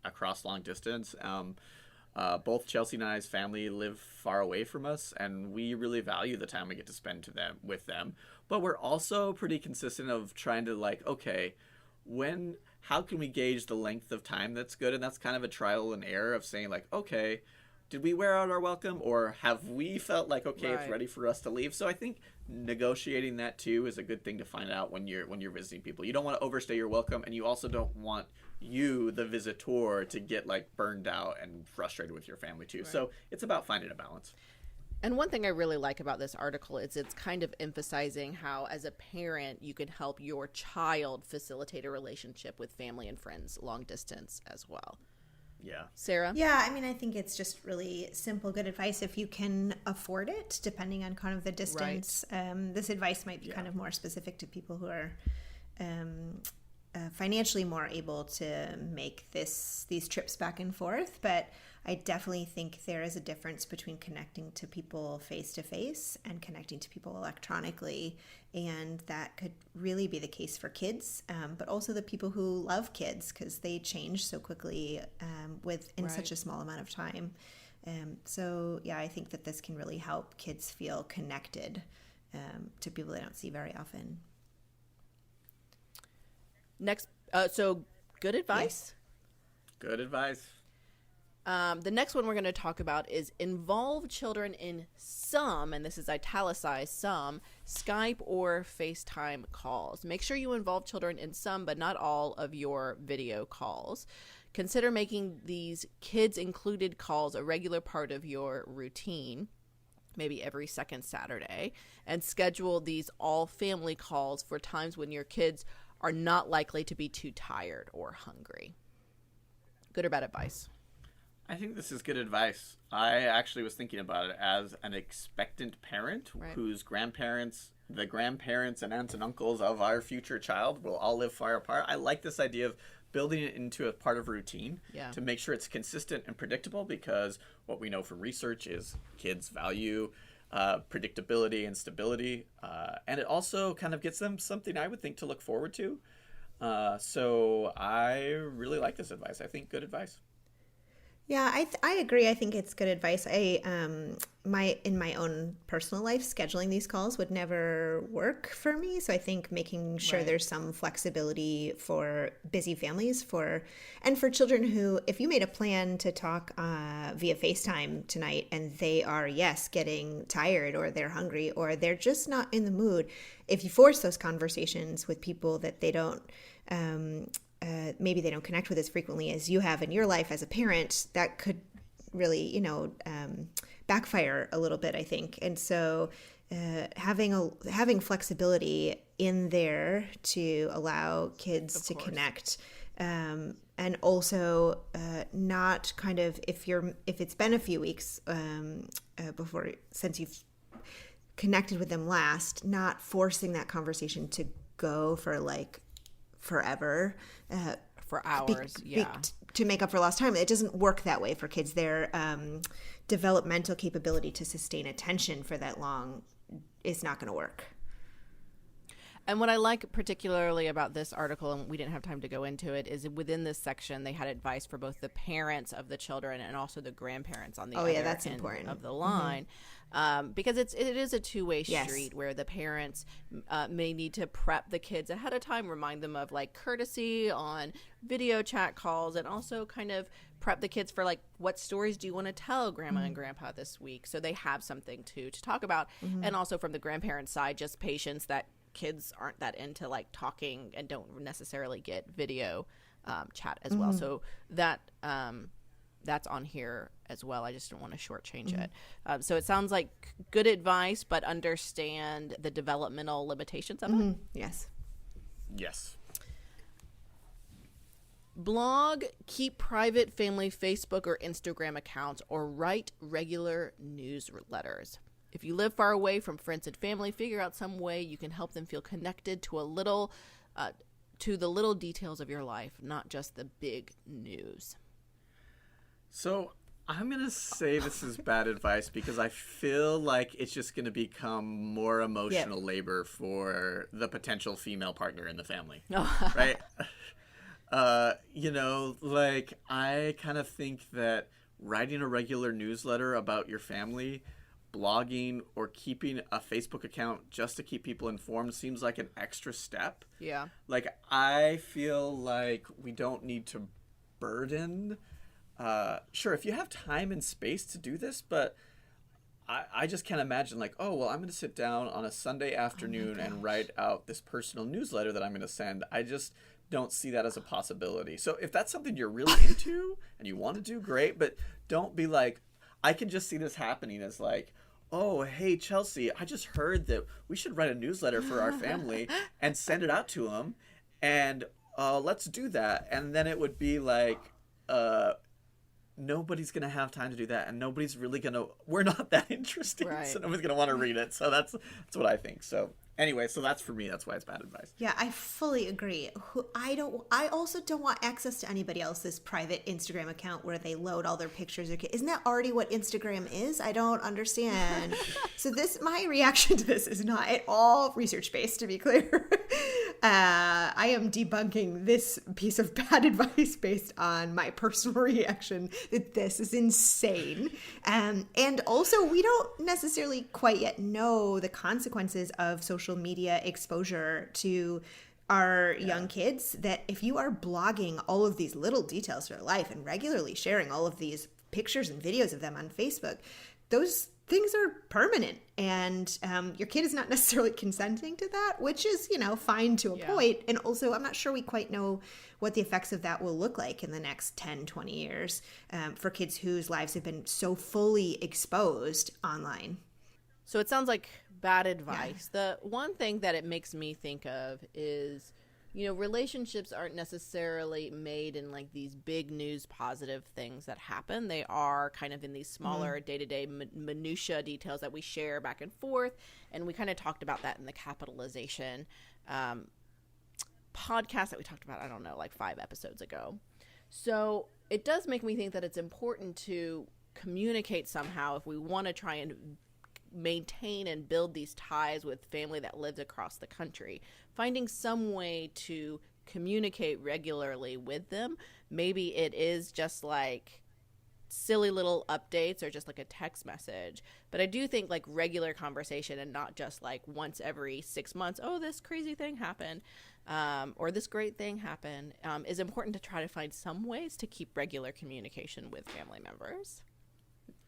across long distance. Both Chelsea and I's family live far away from us, and we really value the time we get to spend with them. But we're also pretty consistent of trying to how can we gauge the length of time that's good? And that's kind of a trial and error of saying okay, did we wear out our welcome, or have we felt like, okay, it's ready for us to leave? So I think negotiating that too is a good thing to find out when you're visiting people. You don't want to overstay your welcome, and you also don't want you, the visitor, to get burned out and frustrated with your family too. Right. So it's about finding a balance. And one thing I really like about this article is it's kind of emphasizing how, as a parent, you can help your child facilitate a relationship with family and friends long distance as well. Yeah. Sarah? Yeah, I think it's just really simple, good advice if you can afford it, depending on kind of the distance. Right. This advice might be kind of more specific to people who are financially more able to make these trips back and forth, but I definitely think there is a difference between connecting to people face to face and connecting to people electronically, and that could really be the case for kids, but also the people who love kids, because they change so quickly within such a small amount of time. So yeah, I think that this can really help kids feel connected to people they don't see very often. Next, so good advice. Yes. Good advice. The next one we're going to talk about is involve children in some, and this is italicized, some Skype or FaceTime calls. Make sure you involve children in some, but not all of your video calls. Consider making these kids included calls a regular part of your routine, maybe every second Saturday, and schedule these all family calls for times when your kids are not likely to be too tired or hungry. Good or bad advice? I think this is good advice. I actually was thinking about it as an expectant parent whose grandparents, the grandparents and aunts and uncles of our future child will all live far apart. I like this idea of building it into a part of routine to make sure it's consistent and predictable, because what we know from research is kids value predictability and stability, and it also kind of gets them something I would think to look forward to. So I really like this advice. I think good advice. Yeah, I agree. I think it's good advice. In my own personal life, scheduling these calls would never work for me. So I think making sure Right. there's some flexibility for busy families and for children who, if you made a plan to talk via FaceTime tonight and they are, yes, getting tired or they're hungry or they're just not in the mood, if you force those conversations with people that they don't maybe they don't connect with as frequently as you have in your life as a parent, that could really, backfire a little bit, I think. And so having flexibility in there to allow kids to connect, and also not kind of, if it's been a few weeks since you've connected with them last, not forcing that conversation to go for like forever, For hours, yeah. to make up for lost time. It doesn't work that way for kids. Their developmental capability to sustain attention for that long is not going to work. And what I like particularly about this article, and we didn't have time to go into it, is within this section they had advice for both the parents of the children and also the grandparents on the other that's end important. of the line. Because it is a two-way Yes. street where the parents may need to prep the kids ahead of time, remind them of like courtesy on video chat calls, and also kind of prep the kids for like, what stories do you want to tell grandma and grandpa this week, so they have something to talk about. And also from the grandparents' side, just patience that kids aren't that into like talking and don't necessarily get video chat as well. So that that's on here as well. I just don't want to shortchange it. So it sounds like good advice, but understand the developmental limitations of it. Yes. Yes. Blog, keep private family Facebook or Instagram accounts, or write regular newsletters. If you live far away from friends and family, figure out some way you can help them feel connected to the little details of your life, not just the big news. So I'm going to say this is bad advice because I feel like it's just going to become more emotional labor for the potential female partner in the family. Right? Like I kind of think that writing a regular newsletter about your family, blogging, or keeping a Facebook account just to keep people informed seems like an extra step. Yeah. Like I feel like we don't need to burden. Sure, if you have time and space to do this, but I just can't imagine like, oh, well, I'm going to sit down on a Sunday afternoon and write out this personal newsletter that I'm going to send. I just don't see that as a possibility. So if that's something you're really into and you want to do, great, but don't be like, I can just see this happening as like, oh, hey, Chelsea, I just heard that we should write a newsletter for our family and send it out to them, and let's do that. And then it would be like, nobody's going to have time to do that, and nobody's really going to, we're not that interesting, Right. so nobody's going to want to read it. So that's what I think. So anyway, so that's for me. That's why it's bad advice. Yeah, I fully agree. I also don't want access to anybody else's private Instagram account where they load all their pictures. Isn't that already what Instagram is? I don't understand. So my reaction to this is not at all research-based, to be clear. I am debunking this piece of bad advice based on my personal reaction that this is insane. And also, we don't necessarily quite yet know the consequences of social media exposure to our young kids, that if you are blogging all of these little details of their life and regularly sharing all of these pictures and videos of them on Facebook, those things are permanent, and your kid is not necessarily consenting to that, which is, fine to a point. And also, I'm not sure we quite know what the effects of that will look like in the next 10, 20 years for kids whose lives have been so fully exposed online. So it sounds like bad advice. The one thing that it makes me think of is, relationships aren't necessarily made in like these big news positive things that happen. They are kind of in these smaller day-to-day minutia details that we share back and forth. And we kind of talked about that in the capitalization podcast that we talked about, I don't know, like 5 episodes ago. So it does make me think that it's important to communicate somehow if we want to try and maintain and build these ties with family that lives across the country. Finding some way to communicate regularly with them. Maybe it is just like silly little updates or just like a text message. But I do think like regular conversation and not just like once every 6 months, oh, this crazy thing happened, or this great thing happened, is important to try to find some ways to keep regular communication with family members.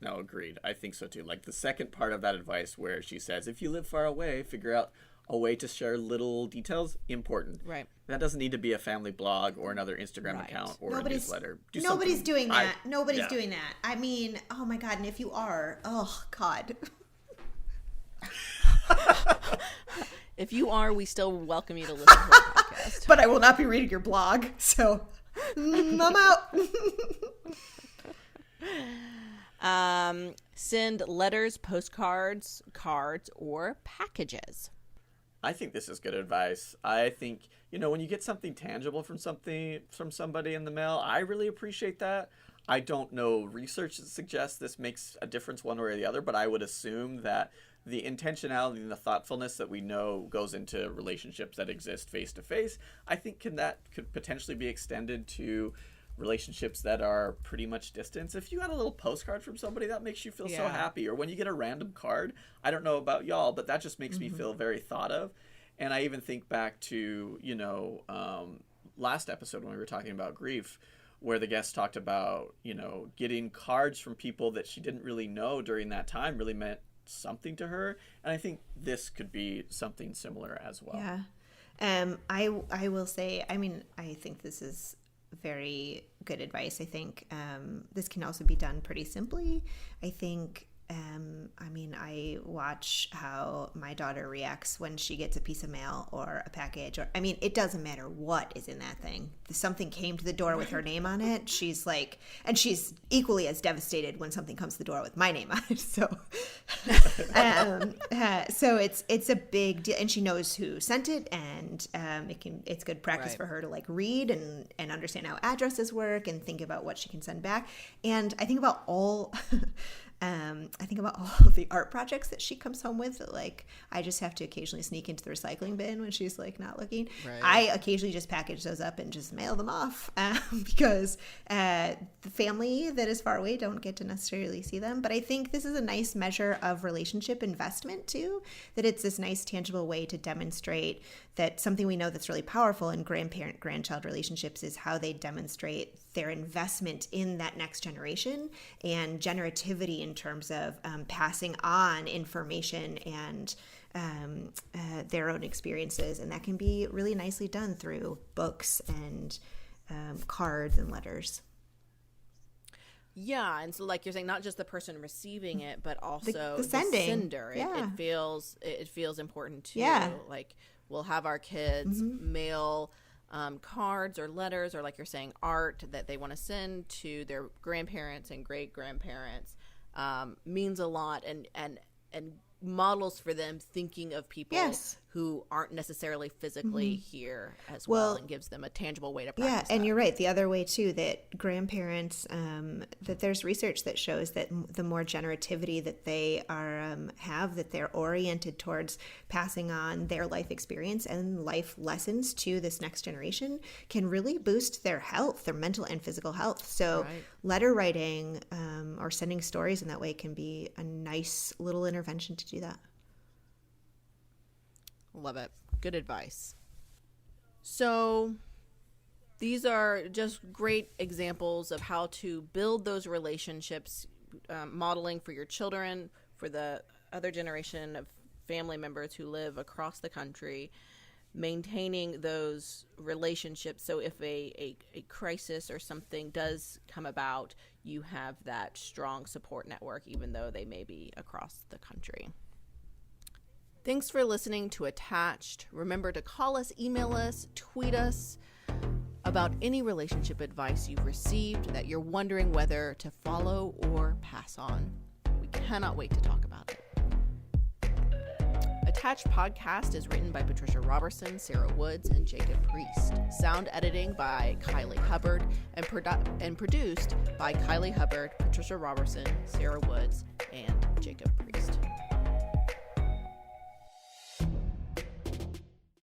No, agreed. I think so too. Like the second part of that advice where she says, if you live far away, figure out a way to share little details, important. Right. That doesn't need to be a family blog or another Instagram account or a newsletter. Nobody's doing that. Nobody's doing that. I mean, oh my God. And if you are, oh God. If you are, we still welcome you to listen to our podcast. But I will not be reading your blog. So I'm out. Send letters, postcards, cards, or packages. I think this is good advice. I think, when you get something tangible from somebody in the mail, I really appreciate that. I don't know research that suggests this makes a difference one way or the other, but I would assume that the intentionality and the thoughtfulness that we know goes into relationships that exist face to face, I think that could potentially be extended to relationships that are pretty much distance. If you got a little postcard from somebody, that makes you feel so happy. Or when you get a random card, I don't know about y'all, but that just makes me feel very thought of. And I even think back to, last episode when we were talking about grief, where the guest talked about, getting cards from people that she didn't really know during that time really meant something to her. And I think this could be something similar as well. Yeah. I will say, I think this is very good advice. I think this can also be done pretty simply. I think I watch how my daughter reacts when she gets a piece of mail or a package, or it doesn't matter what is in that thing. If something came to the door with her name on it, she's like, and she's equally as devastated when something comes to the door with my name on it. So so it's a big deal, and she knows who sent it, and it's good practice for her to like read and understand how addresses work and think about what she can send back. And I think about all of the art projects that she comes home with that, like, I just have to occasionally sneak into the recycling bin when she's like not looking. Right. I occasionally just package those up and just mail them off because the family that is far away don't get to necessarily see them. But I think this is a nice measure of relationship investment too, that it's this nice tangible way to demonstrate that something we know that's really powerful in grandparent-grandchild relationships is how they demonstrate their investment in that next generation and generativity in terms of passing on information and their own experiences. And that can be really nicely done through books and cards and letters. Yeah, and so like you're saying, not just the person receiving it, but also the sender. Yeah. It feels important too. Yeah. Like we'll have our kids mail cards or letters, or like you're saying, art that they want to send to their grandparents and great grandparents. Means a lot and models for them thinking of people who aren't necessarily physically here as well, and gives them a tangible way to practice and that. You're right. The other way too, that grandparents, that there's research that shows that the more generativity that they are have, that they're oriented towards passing on their life experience and life lessons to this next generation, can really boost their health, their mental and physical health. So letter writing or sending stories in that way can be a nice little intervention to do that. Love it. Good advice. So these are just great examples of how to build those relationships, modeling for your children, for the other generation of family members who live across the country, maintaining those relationships. So if a crisis or something does come about, you have that strong support network, even though they may be across the country. Thanks for listening to Attached. Remember to call us, email us, tweet us about any relationship advice you've received that you're wondering whether to follow or pass on. We cannot wait to talk about it. Attached podcast is written by Patricia Robertson, Sarah Woods, and Jacob Priest. Sound editing by Kylie Hubbard and produced by Kylie Hubbard, Patricia Robertson, Sarah Woods, and